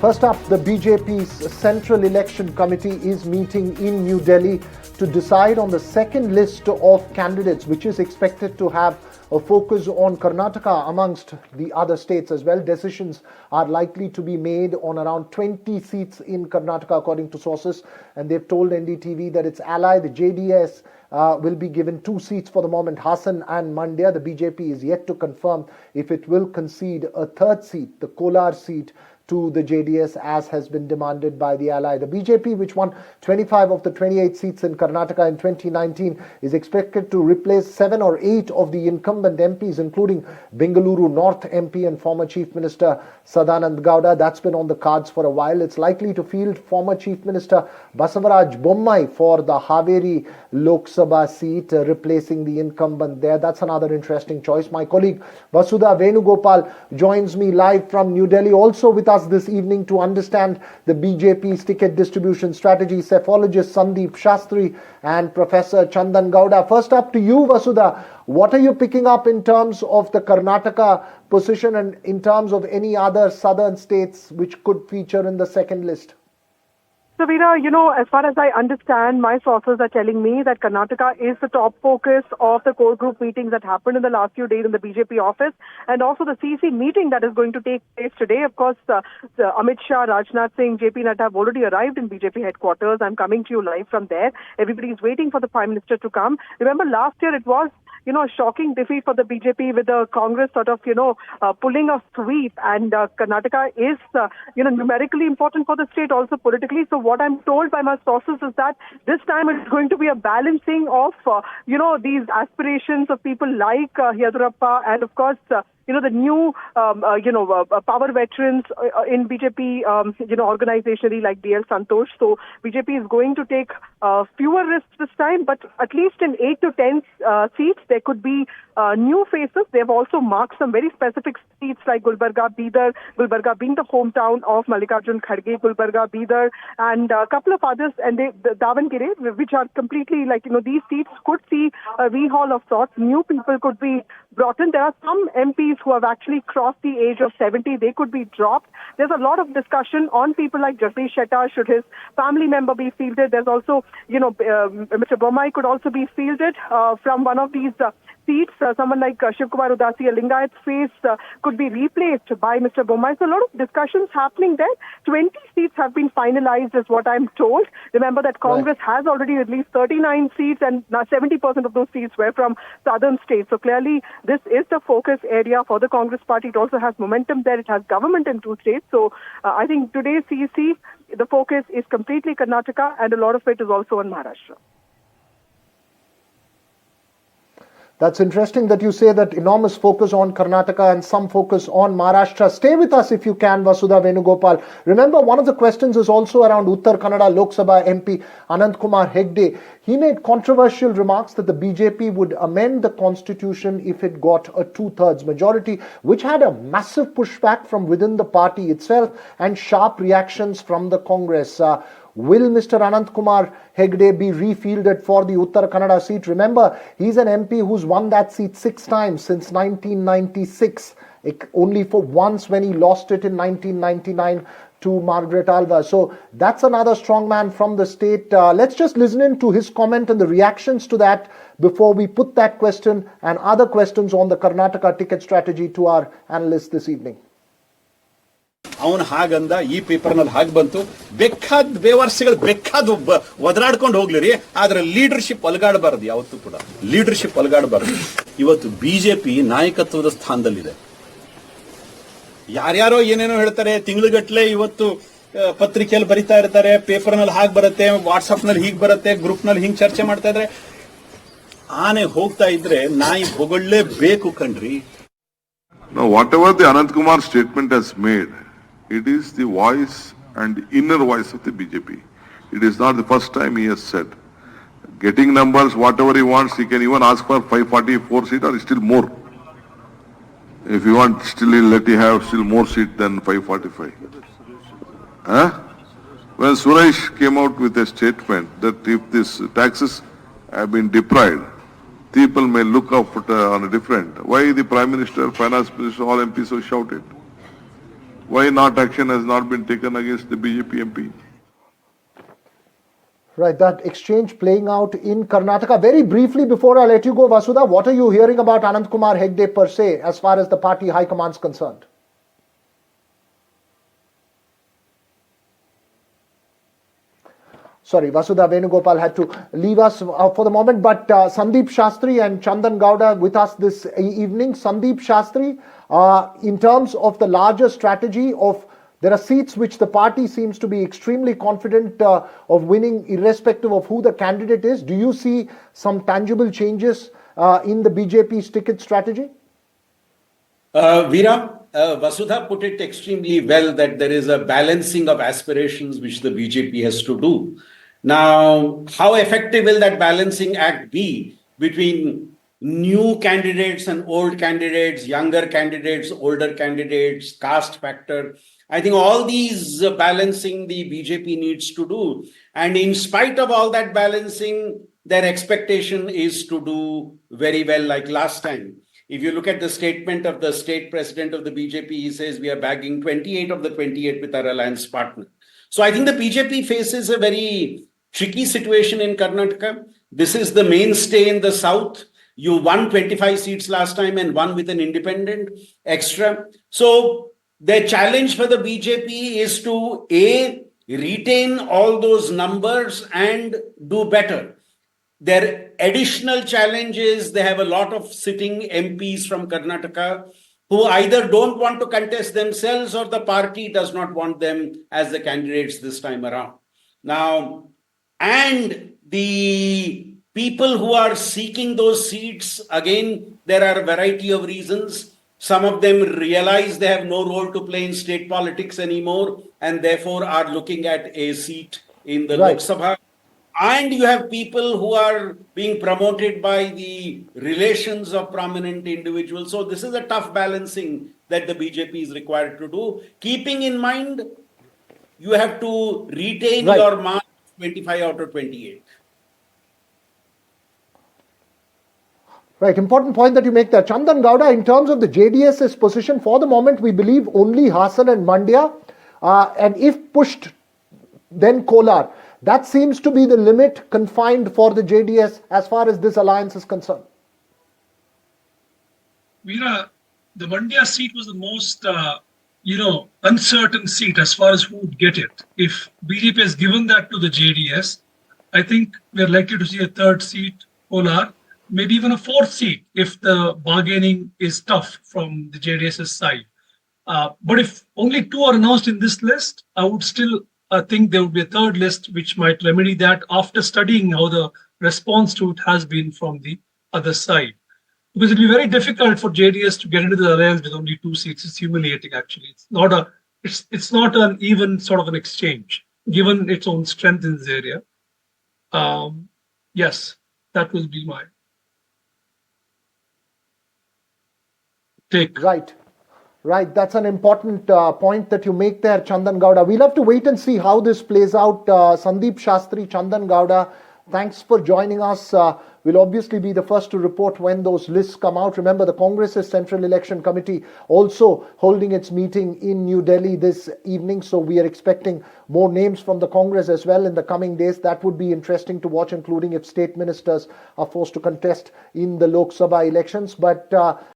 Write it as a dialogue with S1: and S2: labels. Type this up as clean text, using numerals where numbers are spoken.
S1: First up, the BJP's Central Election Committee is meeting in New Delhi to decide on the second list of candidates, which is expected to have a focus on Karnataka amongst the other states as well. Decisions are likely to be made on around 20 seats in Karnataka, according to sources, and they've told NDTV that its ally, the JDS, will be given 2 seats for the moment, Hassan and Mandya. The BJP is yet to confirm if it will concede a third seat, the Kolar seat, to the JDS, as has been demanded by the ally. The BJP, which won 25 of the 28 seats in Karnataka in 2019, is expected to replace 7 or 8 of the incumbent MPs, including Bengaluru North MP and former Chief Minister Sadanand Gowda. That's been on the cards for a while. It's likely to field former Chief Minister Basavaraj Bommai for the Haveri Lok Sabha seat, replacing the incumbent there. That's another interesting choice. My colleague Vasudha Venugopal joins me live from New Delhi. Also with us this evening to understand the BJP's ticket distribution strategy, cephalogist Sandeep Shastri and Professor Chandan Gowda. First up to you, Vasudha. What are you picking up in terms of the Karnataka position and in terms of any other southern states which could feature in the second list?
S2: So, Veera, as far as I understand, my sources are telling me that Karnataka is the top focus of the core group meetings that happened in the last few days in the BJP office, and also the CC meeting that is going to take place today. Of course, Amit Shah, Rajnath Singh, JP Nadda have already arrived in BJP headquarters. I'm coming to you live from there. Everybody is waiting for the Prime Minister to come. Remember, last year it was a shocking defeat for the BJP with the Congress sort of, pulling a sweep. And Karnataka is, numerically important for the state, also politically. So what I'm told by my sources is that this time it's going to be a balancing of, these aspirations of people like Yadurappa and, of course, the new, power veterans in BJP, organizationally like DL Santosh. So BJP is going to take fewer risks this time, but at least in 8 to 10 seats, there could be new faces. They have also marked some very specific seats like Gulbarga, Bidar, Gulbarga being the hometown of Mallikarjun Kharge, Gulbarga, Bidar, and a couple of others, and the Davangere, which are completely these seats could see a rehaul of sorts. New people could be brought in. There are some MPs who have actually crossed the age of 70. They could be dropped. There's a lot of discussion on people like Jagdish Shettar. Should his family member be fielded? There's also, Mr. Bommai could also be fielded from one of these seats. Someone like Shiv Kumar Udasi, a Lingayat face, could be replaced by Mr. Bommai. So a lot of discussions happening there. 20 seats have been finalized is what I'm told. Remember that Congress has already released 39 seats and 70% of those seats were from southern states. So clearly this is the focus area for the Congress party. It also has momentum there. It has government in 2 states. So I think today's CEC, the focus is completely Karnataka and a lot of it is also on Maharashtra.
S1: That's interesting that you say that enormous focus on Karnataka and some focus on Maharashtra. Stay with us if you can, Vasudha Venugopal. Remember, one of the questions is also around Uttar Kannada Lok Sabha MP Anant Kumar Hegde. He made controversial remarks that the BJP would amend the constitution if it got a 2/3 majority, which had a massive pushback from within the party itself and sharp reactions from the Congress. Will Mr. Anant Kumar Hegde be refielded for the Uttar Kannada seat? Remember, he's an MP who's won that seat 6 times since 1996, only for once when he lost it in 1999 to Margaret Alva. So that's another strong man from the state. Let's just listen in to his comment and the reactions to that before we put that question and other questions on the Karnataka ticket strategy to our analysts this evening.
S3: ಅವನು ಹಾಗಂದ, ಈ ಪೇಪರ್ನಲ್ಲಿ ಹಾಗೆ ಬಂತು, ಬೇಕಾದ ಬೇವರ್ಸಿಗಳು ಬೇಕಾದ ಒದರಾಡ್ಕೊಂಡು ಹೋಗ್ಲಿರಿ, ಆದ್ರೆ leadership ಅಲಗಾಡಬಾರದು. ಯಾವತ್ತೂ ಕೂಡ ಲೀಡರ್ಶಿಪ್ ಅಲಗಾಡಬಾರದು. ಇವತ್ತು ಬಿಜೆಪಿ ನಾಯಕತ್ವದ ಸ್ಥಾನದಲ್ಲಿದೆ. ಯಾರ್ಯಾರೋ ಏನೇನೋ ಹೇಳ್ತಾರೆ, ತಿಂಗಳುಗಟ್ಲೆ ಇವತ್ತು ಪತ್ರಿಕೆಯಲ್ಲಿ ಬರಿತಾ ಇರ್ತಾರೆ, ಪೇಪರ್ನಲ್ಲಿ ಹಾಗೆ ಬರುತ್ತೆ, ವಾಟ್ಸ್ಆಪ್ ನಲ್ಲಿ ಹೀಗೆ ಬರುತ್ತೆ, ಗ್ರೂಪ್ ನಲ್ಲಿ ಹಿಂಗ್ ಚರ್ಚೆ ಮಾಡ್ತಾ ಇದ್ರೆ ಆನೆ ಹೋಗ್ತಾ ಇದ್ರೆ ನಾಯಿ ಹೊಗಳಲೇಬೇಕು ಕಣ್ರಿ.
S4: Now, whatever the Anant Kumar statement has made, it is the voice and inner voice of the BJP. It is not the first time he has said. Getting numbers, whatever he wants, he can even ask for 544 seats or still more. If you want, still he'll let you have still more seats than 545. When Suresh came out with a statement that if these taxes have been deprived, people may look out on a different. Why the Prime Minister, Finance Minister, all MPs have shouted? Why not action has not been taken against the BJP MP?
S1: Right, that exchange playing out in Karnataka. Very briefly, before I let you go, Vasudha, what are you hearing about Anant Kumar Hegde per se, as far as the party high command is concerned? Sorry, Vasudha Venugopal had to leave us for the moment, but Sandeep Shastri and Chandan Gowda with us this evening. Sandeep Shastri, in terms of the larger strategy of there are seats which the party seems to be extremely confident of winning irrespective of who the candidate is. Do you see some tangible changes in the BJP's ticket strategy?
S5: Veera, Vasudha put it extremely well that there is a balancing of aspirations which the BJP has to do. Now, how effective will that balancing act be between new candidates and old candidates, younger candidates, older candidates, caste factor? I think all these balancing the BJP needs to do. And in spite of all that balancing, their expectation is to do very well like last time. If you look at the statement of the state president of the BJP, he says we are bagging 28 of the 28 with our alliance partner. So I think the BJP faces a very tricky situation in Karnataka. This is the mainstay in the south. You won 25 seats last time and won with an independent extra. So the challenge for the BJP is to A, retain all those numbers and do better. Their additional challenge is they have a lot of sitting MPs from Karnataka who either don't want to contest themselves or the party does not want them as the candidates this time around. Now, and the people who are seeking those seats, again, there are a variety of reasons. Some of them realize they have no role to play in state politics anymore and therefore are looking at a seat in the Lok Sabha. And you have people who are being promoted by the relations of prominent individuals. So this is a tough balancing that the BJP is required to do. Keeping in mind, you have to retain your mark 25 out of 28.
S1: Right, important point that you make there. Chandan Gowda, in terms of the JDS's position, for the moment, we believe only Hassan and Mandya. And if pushed, then Kolar. That seems to be the limit confined for the JDS as far as this alliance is concerned.
S6: Veera, the Mandya seat was the most, uncertain seat as far as who would get it. If BJP has given that to the JDS, I think we're likely to see a third seat, Kolar, maybe even a fourth seat if the bargaining is tough from the JDS's side. But if only two are announced in this list, I would still think there would be a third list which might remedy that after studying how the response to it has been from the other side. Because it will be very difficult for JDS to get into the alliance with only two seats. It's humiliating, actually. It's not an even sort of an exchange, given its own strength in this area. Yes, that will be my take.
S1: Right, that's an important point that you make there, Chandan Gowda. We'll have to wait and see how this plays out. Sandeep Shastri, Chandan Gowda, thanks for joining us. We'll obviously be the first to report when those lists come out. Remember, the Congress's Central Election Committee also holding its meeting in New Delhi this evening. So we are expecting more names from the Congress as well in the coming days. That would be interesting to watch, including if state ministers are forced to contest in the Lok Sabha elections. But